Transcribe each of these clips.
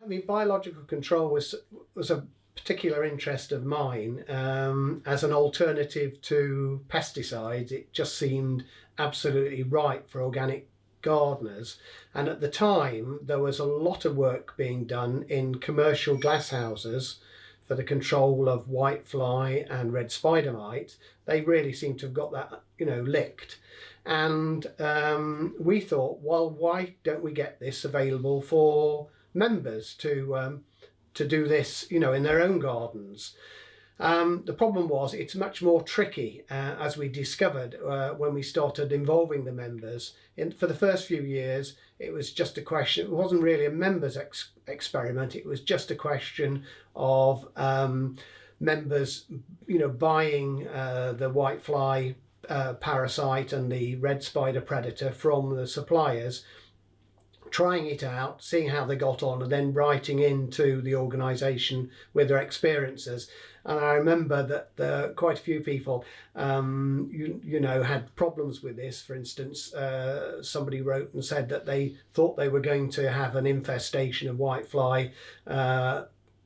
I mean, biological control was a particular interest of mine. As an alternative to pesticides, it just seemed absolutely right for organic gardeners. And at the time, there was a lot of work being done in commercial glasshouses for the control of whitefly and red spider mite. They really seem to have got that, licked. And we thought, well, why don't we get this available for members to do this, in their own gardens? The problem was it's much more tricky, as we discovered when we started involving the members. For the first few years, it was just a question. It wasn't really a members experiment. It was just a question of members, buying the whitefly parasite and the red spider predator from the suppliers, trying it out, seeing how they got on, and then writing into the organisation with their experiences. And I remember that quite a few people, had problems with this. For instance, somebody wrote and said that they thought they were going to have an infestation of whitefly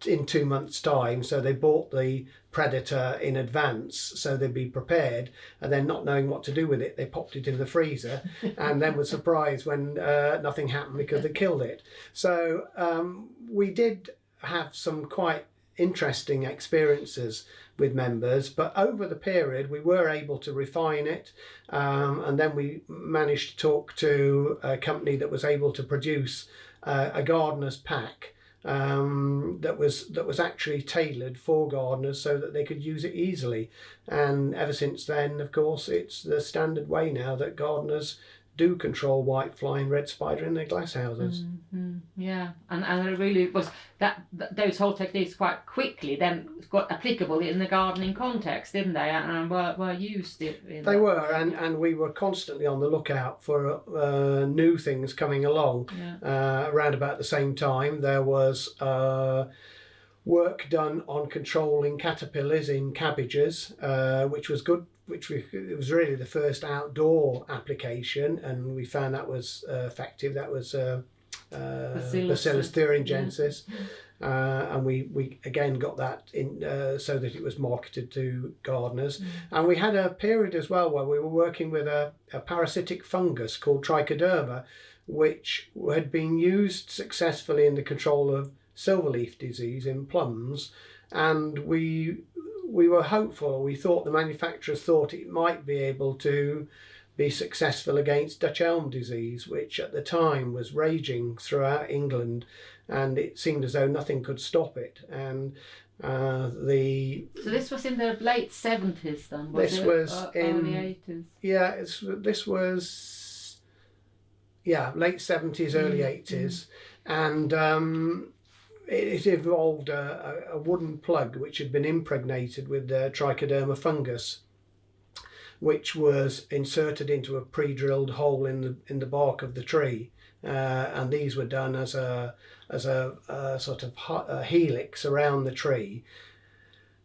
in 2 months' time, so they bought the predator in advance so they'd be prepared, and then not knowing what to do with it, they popped it in the freezer and then were surprised when nothing happened because they killed it. So we did have some quite interesting experiences with members, but over the period we were able to refine it, and then we managed to talk to a company that was able to produce a gardener's pack that was actually tailored for gardeners so that they could use it easily. And ever since then, of course, it's the standard way now that gardeners do control whitefly and red spider in their glasshouses. Yeah, and it really was that those whole techniques quite quickly then got applicable in the gardening context, didn't they? And were used. They were, and we were constantly on the lookout for new things coming along. Yeah. Around about the same time, there was work done on controlling caterpillars in cabbages, which was good. It was really the first outdoor application, and we found that was effective. That was Bacillus thuringiensis, and we again got that in so that it was marketed to gardeners. And we had a period as well where we were working with a parasitic fungus called trichoderma, which had been used successfully in the control of silverleaf disease in plums, and we were hopeful. We thought the manufacturers thought it might be able to be successful against Dutch elm disease, which at the time was raging throughout England, and it seemed as though nothing could stop it. And so this was in the late 70s then? This was in early 80s? Yeah, this was late 70s, early 80s, and it involved a wooden plug which had been impregnated with the trichoderma fungus, which was inserted into a pre-drilled hole in the bark of the tree, and these were done as a sort of helix around the tree,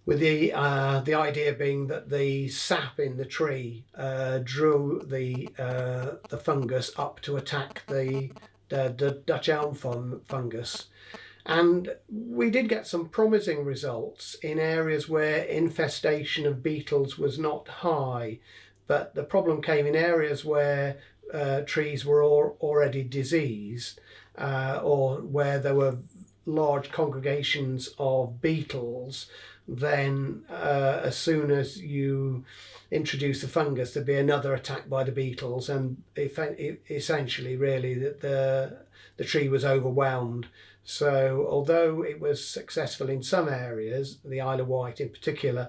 with the idea being that the sap in the tree drew the fungus up to attack the Dutch elm fungus. And we did get some promising results in areas where infestation of beetles was not high, but the problem came in areas where trees were already diseased, or where there were large congregations of beetles. Then as soon as you introduce the fungus, there'd be another attack by the beetles, and essentially really that the tree was overwhelmed. So although it was successful in some areas, the Isle of Wight in particular,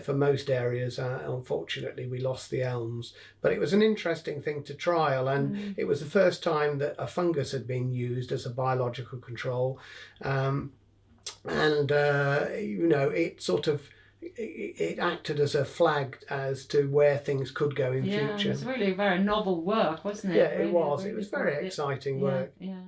for most areas, unfortunately we lost the elms. But it was an interesting thing to trial, and it was the first time that a fungus had been used as a biological control. It sort of it acted as a flag as to where things could go in future. It was really very novel work, wasn't it? Yeah, really, it was. Really it was very exciting work. Yeah.